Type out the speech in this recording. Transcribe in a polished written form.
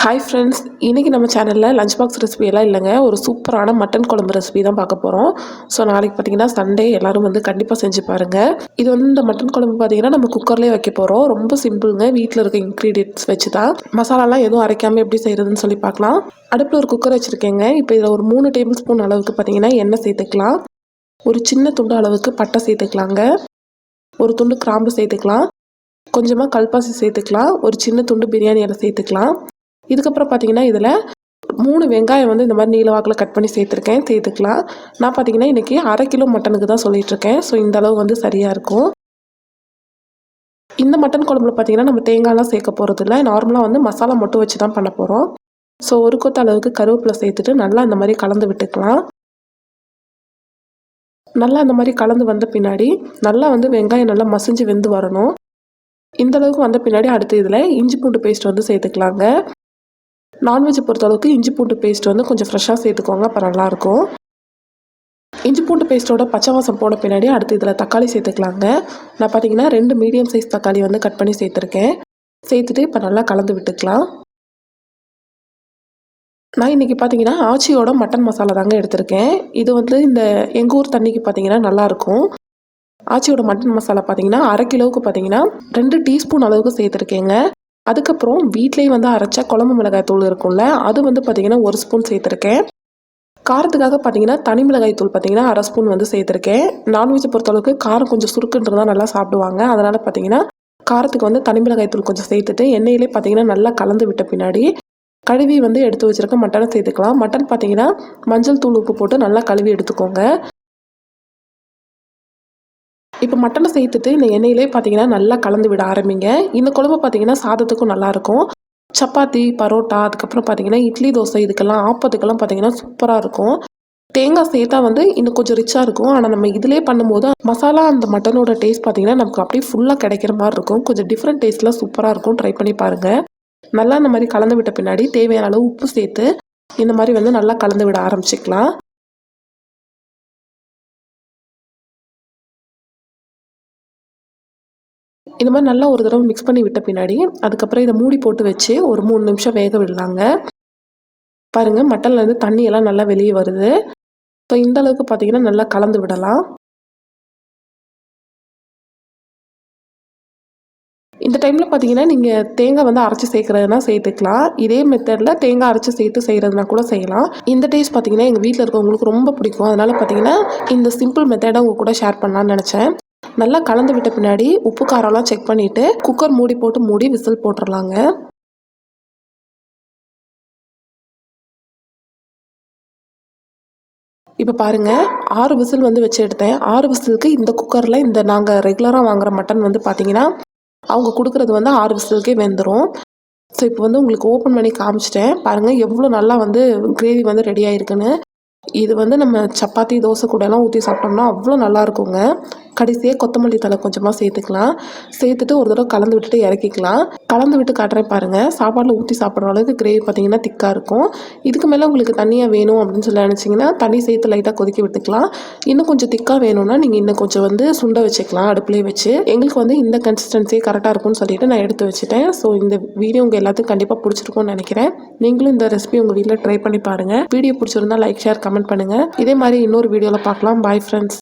Hi friends, இன்றைக்கி நம்ம சேனலில் லஞ்ச் பாக்ஸ் ரெசிபி எல்லாம் இல்லைங்க, ஒரு சூப்பரான மட்டன் குழம்பு ரெசிபி தான் பார்க்க போகிறோம். ஸோ நாளைக்கு பார்த்தீங்கன்னா சண்டே, எல்லோரும் வந்து கண்டிப்பாக செஞ்சு பாருங்கள். இது வந்து இந்த மட்டன் குழம்பு பார்த்தீங்கன்னா நம்ம குக்கர்லேயே வைக்க போகிறோம். ரொம்ப சிம்பிளுங்க, வீட்டில் இருக்க இன்க்ரீடியன்ட்ஸ் வச்சு தான். மசாலாலாம் எதுவும் அரைக்காமல் எப்படி செய்கிறதுன்னு சொல்லி பார்க்கலாம். அடுப்பில் ஒரு குக்கர் வச்சுருக்கேங்க. இப்போ இதில் ஒரு 3 டேபிள் ஸ்பூன் அளவுக்கு பார்த்தீங்கன்னா எண்ணெய் சேர்த்துக்கலாம். ஒரு சின்ன துண்டு அளவுக்கு பட்டை சேர்த்துக்கலாங்க. ஒரு துண்டு கிராம்பு சேர்த்துக்கலாம். கொஞ்சமாக கல்பாசி சேர்த்துக்கலாம். ஒரு சின்ன துண்டு பிரியாணி இலை சேர்த்துக்கலாம். இதுக்கப்புறம் பார்த்தீங்கன்னா இதில் 3 வெங்காயம் வந்து இந்த மாதிரி நீல வாக்கில் கட் பண்ணி சேர்த்துக்கலாம். நான் பார்த்தீங்கன்னா இன்றைக்கி 1/2 கிலோ மட்டனுக்கு தான் சொல்லிகிட்ருக்கேன். ஸோ இந்த அளவு வந்து சரியாக இருக்கும். இந்த மட்டன் குழம்புல பார்த்தீங்கன்னா நம்ம தேங்காய்லாம் சேர்க்க போகிறது இல்லை, நார்மலாக வந்து மசாலா மட்டும் வச்சு தான் பண்ண போகிறோம். ஸோ ஒரு கொத்த அளவுக்கு கருவேப்பிலை சேர்த்துட்டு நல்லா இந்த மாதிரி கலந்து விட்டுக்கலாம். நல்லா இந்த மாதிரி கலந்து வந்த பின்னாடி நல்லா வந்து வெங்காயம் நல்லா மசிஞ்சு வெந்து வரணும். இந்த அளவுக்கு வந்த பின்னாடி அடுத்து இதில் இஞ்சி பூண்டு பேஸ்ட் வந்து சேர்த்துக்கலாங்க. நான்வெஜ் பொறுத்தளவுக்கு இஞ்சி பூண்டு பேஸ்ட் வந்து கொஞ்சம் ஃப்ரெஷ்ஷாக சேர்த்துக்கோங்க, அப்போ நல்லாயிருக்கும். இஞ்சி பூண்டு பேஸ்ட்டோட பச்சை வாசம் போன பின்னாடி அடுத்து இதில் தக்காளி சேர்த்துக்கலாங்க. நான் பார்த்தீங்கன்னா 2 மீடியம் சைஸ் தக்காளி வந்து கட் பண்ணி சேர்த்துருக்கேன். சேர்த்துட்டு இப்போ நல்லா கலந்து விட்டுக்கலாம். நான் இன்றைக்கி பார்த்தீங்கன்னா ஆச்சியோட மட்டன் மசாலா தாங்க எடுத்திருக்கேன். இது வந்து இந்த எங்கள் ஊர் தண்ணிக்கு பார்த்தீங்கன்னா நல்லாயிருக்கும். ஆச்சியோட மட்டன் மசாலா பார்த்தீங்கன்னா 1/2 கிலோவுக்கு பார்த்தீங்கன்னா 2 டீஸ்பூன் அளவுக்கு சேர்த்துருக்கேங்க. அதுக்கப்புறம் வீட்லேயே வந்து அரைச்ச குழம்பு மிளகாய் தூள் இருக்கும்ல, அது வந்து பார்த்திங்கன்னா 1 ஸ்பூன் சேர்த்துருக்கேன். காரத்துக்காக பார்த்தீங்கன்னா தனி மிளகாய் தூள் பார்த்தீங்கன்னா 1/2 ஸ்பூன் வந்து சேர்த்துருக்கேன். நான்வெஜ் பொறுத்தளவுக்கு காரம் கொஞ்சம் சுருக்குன்றதா நல்லா சாப்பிடுவாங்க. அதனால் பார்த்தீங்கன்னா காரத்துக்கு வந்து தனி மிளகாய் தூள் கொஞ்சம் சேர்த்துட்டு எண்ணெயிலே பார்த்தீங்கன்னா நல்லா கலந்து விட்ட பின்னாடி கழுவி வந்து எடுத்து வச்சுருக்க மட்டனை சேர்த்துக்கலாம். மட்டன் பார்த்தீங்கன்னா மஞ்சள் தூள் உப்பு போட்டு நல்லா கழுவி எடுத்துக்கோங்க. இப்போ மட்டனை சேர்த்துட்டு இந்த எண்ணெயிலே பார்த்தீங்கன்னா நல்லா கலந்து விட ஆரம்பிங்க. இந்த குழம்பு பார்த்தீங்கன்னா சாதத்துக்கும் நல்லாயிருக்கும். சப்பாத்தி, பரோட்டா, அதுக்கப்புறம் பார்த்தீங்கன்னா இட்லி, தோசை, இதுக்கெல்லாம் ஆப்பத்துக்கெல்லாம் பார்த்தீங்கன்னா சூப்பராக இருக்கும். தேங்காய் சேர்த்தா வந்து இன்னும் கொஞ்சம் ரிச்சாக இருக்கும். ஆனால் நம்ம இதிலே பண்ணும்போது மசாலா அந்த மட்டனோட டேஸ்ட் பார்த்தீங்கன்னா நமக்கு அப்படியே ஃபுல்லாக கிடைக்கிற மாதிரி இருக்கும். கொஞ்சம் டிஃப்ரெண்ட் டேஸ்ட்டில் சூப்பராக இருக்கும். ட்ரை பண்ணி பாருங்கள். நல்லா இந்த மாதிரி கலந்து விட்ட பின்னாடி தேவையான அளவு உப்பு சேர்த்து இந்த மாதிரி வந்து நல்லா கலந்து விட ஆரம்பிச்சிக்கலாம். இந்த மாதிரி நல்லா ஒரு தடவை மிக்ஸ் பண்ணி விட்ட பின்னாடி அதுக்கப்புறம் இதை மூடி போட்டு வச்சு ஒரு 3 நிமிஷம் வேக விடலாங்க. பாருங்கள், மட்டன்லேருந்து தண்ணியெல்லாம் நல்லா வெளியே வருது. ஸோ இந்த அளவுக்கு பார்த்தீங்கன்னா நல்லா கலந்து விடலாம். இந்த டைமில் பார்த்தீங்கன்னா நீங்கள் தேங்காய் வந்து அரைச்சி சேர்க்குறதுனா சேர்த்துக்கலாம். இதே மெத்தடில் தேங்காய் அரைச்சி சேர்த்து செய்கிறதுனா கூட செய்யலாம். இந்த டேஸ்ட் பார்த்தீங்கன்னா எங்கள் வீட்டில் இருக்கவங்களுக்கு ரொம்ப பிடிக்கும். அதனால் பார்த்தீங்கன்னா இந்த சிம்பிள் மெத்தடை உங்கள் கூட ஷேர் பண்ணலான்னு நினச்சேன். நல்லா கலந்து விட்ட பின்னாடி உப்பு காரம்லாம் செக் பண்ணிவிட்டு குக்கர் மூடி போட்டு மூடி விசில் போட்டுடலாங்க. இப்போ பாருங்கள், 6 விசில் வந்து வச்சு எடுத்தேன். 6 விசிலுக்கு இந்த குக்கரில் இந்த நாங்கள் ரெகுலராக வாங்குகிற மட்டன் வந்து பார்த்தீங்கன்னா அவங்க கொடுக்குறது வந்து 6 விசிலுக்கே வெந்துடும். ஸோ இப்போ வந்து உங்களுக்கு ஓப்பன் பண்ணி காமிச்சிட்டேன். பாருங்கள் எவ்வளோ நல்லா வந்து கிரேவி வந்து ரெடி ஆகிருக்குன்னு. இது வந்து நம்ம சப்பாத்தி, தோசை கூடலாம் ஊற்றி சாப்பிட்டோம்னா அவ்வளோ நல்லா இருக்குங்க. கடைசியாக கொத்தமல்லி தழை கொஞ்சமாக சேர்த்துக்கலாம். சேர்த்துட்டு ஒரு தடவை கலந்து விட்டுட்டு இறக்கிக்கலாம். கலந்து விட்டு காட்டுறேன் பாருங்கள். சாப்பாட்டில் ஊற்றி சாப்பிட்ற அளவுக்கு கிரேவி பார்த்தீங்கன்னா திக்காக இருக்கும். இதுக்கு மேலே உங்களுக்கு தண்ணியாக வேணும் அப்படின்னு சொல்லி நினச்சிங்கன்னா தண்ணி சேர்த்து லைட்டாக கொதிக்க விட்டுக்கலாம். இன்னும் கொஞ்சம் திக்காக வேணும்னா நீங்கள் இன்னும் கொஞ்சம் வந்து சுண்ட வச்சுக்கலாம் அடுப்புலேயே வச்சு. எங்களுக்கு வந்து இந்த கன்சிஸ்டன்சி கரெக்டாக இருக்கும்னு சொல்லிட்டு நான் எடுத்து வச்சுட்டேன். ஸோ இந்த வீடியோ உங்கள் எல்லாத்துக்கும் கண்டிப்பாக பிடிச்சிருக்கும்னு நினைக்கிறேன். நீங்களும் இந்த ரெசிபி உங்கள் வீட்டில் ட்ரை பண்ணி பாருங்கள். வீடியோ பிடிச்சிருந்தா லைக், ஷேர், கமெண்ட் பண்ணுங்கள். இதே மாதிரி இன்னொரு வீடியோவில் பார்க்கலாம். Bye friends.